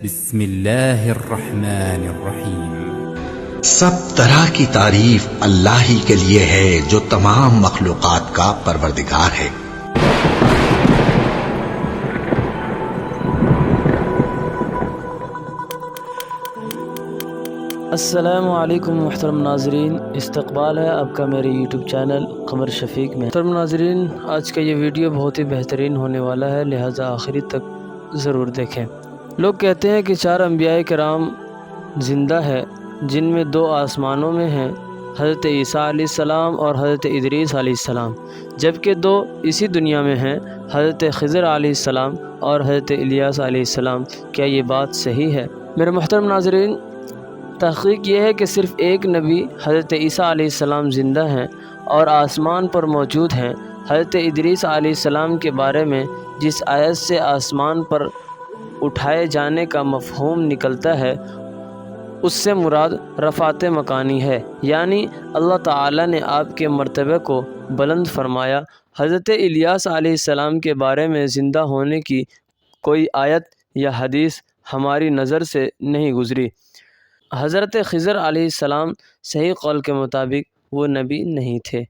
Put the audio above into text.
بسم اللہ الرحمن الرحیم۔ سب طرح کی تعریف اللہ ہی کے لیے ہے جو تمام مخلوقات کا پروردگار ہے۔ السلام علیکم محترم ناظرین، استقبال ہے آپ کا میرے یوٹیوب چینل قمر شفیق میں۔ محترم ناظرین، آج کا یہ ویڈیو بہت ہی بہترین ہونے والا ہے، لہٰذا آخری تک ضرور دیکھیں۔ لوگ کہتے ہیں کہ 4 انبیاء کرام زندہ ہے، جن میں 2 آسمانوں میں ہیں، حضرت عیسیٰ علیہ السلام اور حضرت ادریس علیہ السلام، جبکہ 2 اسی دنیا میں ہیں، حضرت خضر علیہ السلام اور حضرت الیاس علیہ السلام۔ کیا یہ بات صحیح ہے؟ میرے محترم ناظرین، تحقیق یہ ہے کہ صرف ایک نبی حضرت عیسیٰ علیہ السلام زندہ ہیں اور آسمان پر موجود ہیں۔ حضرت ادریس علیہ السلام کے بارے میں جس آیت سے آسمان پر اٹھائے جانے کا مفہوم نکلتا ہے، اس سے مراد رفعت مکانی ہے، یعنی اللہ تعالیٰ نے آپ کے مرتبے کو بلند فرمایا۔ حضرت الیاس علیہ السلام کے بارے میں زندہ ہونے کی کوئی آیت یا حدیث ہماری نظر سے نہیں گزری۔ حضرت خضر علیہ السلام صحیح قول کے مطابق وہ نبی نہیں تھے۔